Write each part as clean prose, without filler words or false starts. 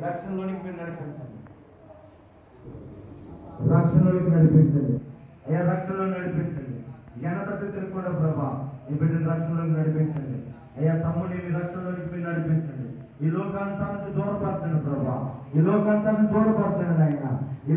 రక్షణలోనికి మీరు నడిపించండి, రక్షణలోకి నడిపించండి అయ్యా, రక్షణలో నడిపించండి. జ్ఞానతత్వ తెలియకుండా ప్రభా ఈ బిడ్డని రక్షణలోకి నడిపించండి అయ్యా. తమ్ముడిని రక్షణలోకి మీరు నడిపించండి. ఈ లోకానుసారాన్ని దూరపరచండి ప్రభా, ఈ లోకానుసారాన్ని దూరపరచండి ఆయన. ఈ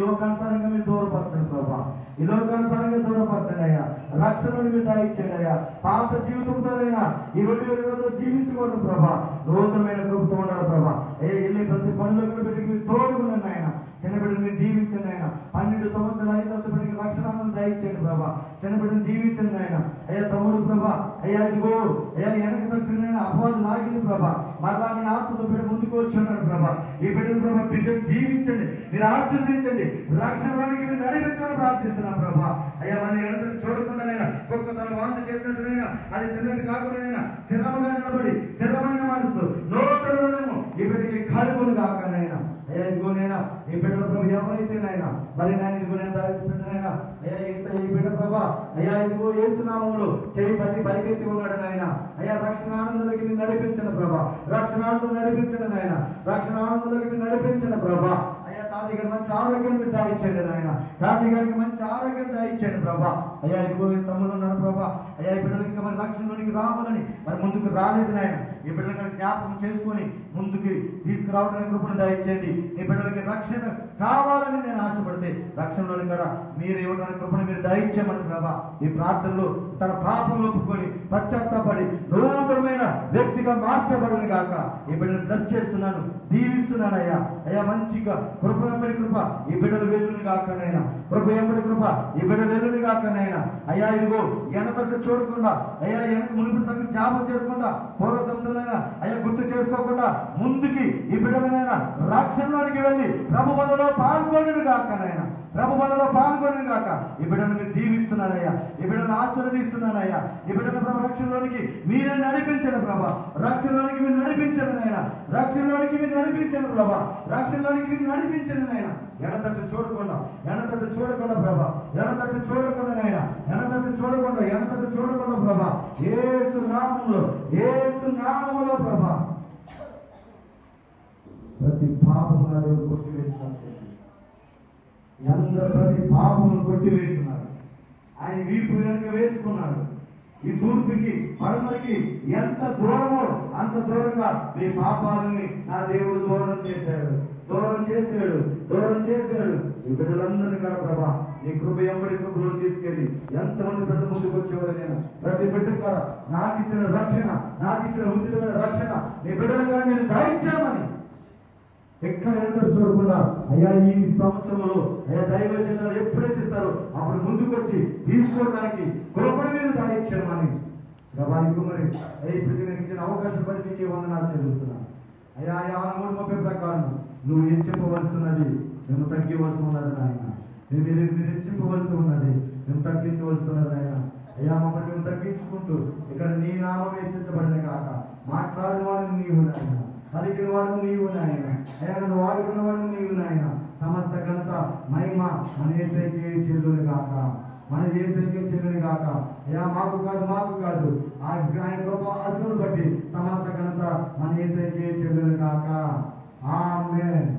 లోకానుసారంగా మీరు దూరపరచండి ప్రభా, ఈ లోకానుసారంగా దూరపరచండి అయ్యా. రక్షణను మీరు దాయిచ్చండి అయ్యా. పాత జీవితంతోనైనా ఈ 2020లో జీవించకూడదు ప్రభా, నూతనమైన కృపతో ఉండాలి ప్రభా. వెళ్ళి ప్రతి పనులకు బిడ్డకి మీరు తోడుకున్నాను ఆయన. చిన్న బిడ్డను మీరు దీవించండి ఆయన. 12 సంవత్సరాలు అయిన బిడ్డకి రక్షణను దయచేయండి ప్రభా. చిన్న బిడ్డను దీవించండి ఆయన అయ్యా. తమ్ముడు ప్రభా అయ్యా, ఇదిగో అయ్యా వెనక తగ్గిన అపవాదం లాగింది ప్రభా, మరలా మీ ఆత్మతో బిడ్డ ముందుకు వచ్చి ఉన్నాడు ప్రభా. ఈ బిడ్డను ప్రభా బిడ్డను దీవించండి, మీరు ఆశీర్వదించండి, రక్షణలోనికి మీరు నడిపించాలని ప్రార్థిస్తున్నాం ప్రభా. అయ్యా మన ఎడతలు చూడకుండానైనా ఒక్క తన వాంత చేసినట్టునైనా అది తిన్నట్టు కాకుండానైనా స్థిరముగా నిలబడి స్థిరమైన మనసు నూతన హృదయము ఈ బిడ్డకి కలుగును కాకనైనా అయ్యా. ఇదిగోనైనా ఈ బిడ్డల ప్రభు ఎవరైతేనైనా మరి నేను ఇదిగో నేను దావిస్తున్నానైనా అయ్యా. ఈ బిడ్డ ప్రభా అయ్యా ఇదిగో యేసు నామములో చేయి పది పైకెత్తి ఉన్నాడు నాయన అయ్యా. రక్షణ ఆనందంలోకి మీరు నడిపించండి ప్రభా, రక్షణ ఆనందం నడిపించండి నాయన, రక్షణ ఆనందంలోకి మీరు నడిపించండి ప్రభా. అయ్యా తాతి గారికి మంచి ఆరోగ్యం మీరు దాయిచ్చండి నాయన, తాతి గారికి మంచి ఆరోగ్యం దాయిచ్చండి ప్రభా. అయ్యా ఇదిగో తమ్ముళ్ళు ఉన్నారు ప్రభా అయ్యా. ఈ బిడ్డలకి ఇంకా మరి రక్షణలోనికి రావాలని మరి ముందుకు రాలేదు నాయన. ఈ బిడ్డలకి జ్ఞాపకం చేసుకొని ముందుకి తీసుకురావడానికి కృపను దయచేయండి. ఈ బిడ్డలకి రక్షణ కావాలని నేను ఆశపడితే రక్షణలోని కూడా మీరు ఇవ్వడానికి కృపను మీరు దయచేయమని ప్రభా. ఈ ప్రార్థనలో తన పాపంలో ఒప్పుకొని పశ్చాత్తాపడి నూతనమైన వ్యక్తిగా మార్చబడని గాక ఈ బిడ్డను బ్లెస్ చేస్తున్నాను, దీవిస్తున్నాను అయ్యా. అయ్యా మంచిగా కృప ఎంబడి కృప ఈ బిడ్డలు వెలుని కాకనైనా, కృప ఎంబడి కృప ఈ బిడ్డలు వెలుని కాకనైనా అయ్యా. ఇదిగో వెనకట్టు చూడకుండా అయ్యా, వెనక మునుపటి సంగతి జ్ఞాపకం చేసుకుండా పూర్వసంతులైనా అయ్యా గుర్తు చేసుకోకుండా ముందుకి ఈ బిడ్డలనైనా రక్షణలోనికి వెళ్ళి ప్రభు బలలో పాల్గొనను కాకనైనా, ప్రభు బలలో పాల్గొనను కాక ఈ బిడ్డను మీరు దీవిస్తున్నానయ్యా, ఈ బిడ్డను ఆశీర్వదిస్తున్నానయ్యా. ఈ బిడ్డల ప్రభు రక్షణలోనికి మీరే నడిపించండి ప్రభా, రక్షణలోనికి మీరు నడిపించండి నాయన, రక్షణలోనికి మీరు నడిపించండి ప్రభా, రక్షణలోనికి మీరు నడిపించండి నాయన. ఎడతట్టు చూడకుండా ప్రభా, ఎడతట్టు చూడకుండా నాయన, ఎడతట్టు చూడకుండా ప్రభా. యేసు నామములో ప్రభా ప్రతి పాపములను కొట్టివేస్తున్నారు, అందరూ ప్రతి పాపమును కొట్టివేస్తున్నారు. ఆయన వీపు వెనుక వేసుకున్నాడు. ఈ తూర్పుకి పడమరికి ఎంత దూరమో అంత దూరంగా మీ పాపాలని నా దేవుడు దూరం చేశాడు. ఈ బిడ్డలందరినీ కూడా ప్రభా నీ కృప ఎంబడి కృపలో తీసుకెళ్ళి ఎంతమంది బిడ్డ ముందుకు వచ్చేవారు నేను ప్రతి బిడ్డ కూడా నాకు ఇచ్చిన రక్షణ, నాకు ఇచ్చిన ఉచితమైన రక్షణ నీ బిడ్డలు కూడా నేను దాయించామని ఎక్కడ ఎదురు చూడకుండా అయ్యా ఈ సంవత్సరంలో అయ్యా దైవ జనాలు ఎప్పుడైతే ఇస్తారో అప్పుడు ముందుకు వచ్చి తీసుకోవడానికి కృపణ మీద దాయించామని ప్రభావికు మరి ఇప్పుడు నేను ఇచ్చిన అవకాశం బట్టి నీకు వందనాలు చెల్లిస్తున్నాను అయ్యా. 3:30 ప్రకారం నువ్వు హెచ్చింపవలసి ఉన్నది, మేము తగ్గివలసి ఉన్నది నాయన. మీరు హెచ్చింపవలసి ఉన్నది, మేము తగ్గించవలసి ఉన్నది నాయన. అయ్యా మమ్మల్ని మేము తగ్గించుకుంటూ ఇక్కడ నీ నామం హెచ్చించబడిన కాక మాట్లాడిన వాడు నీవు నాయన, పలికిన వాడు నీవు నాయన, అయ్యా నన్ను వాడుకున్న వాడు నీవు నాయన. సమస్త ఘనత మహిమ మన యేసయ్యకే చెల్లును కాక, మన యేసయ్యకే చెల్లును కాక. అయ్యా మాకు కాదు ఆయన గొప్ప ఆశను బట్టి సమస్త ఘనత మన యేసయ్యకే చెల్లును కాక. ఆమేన్.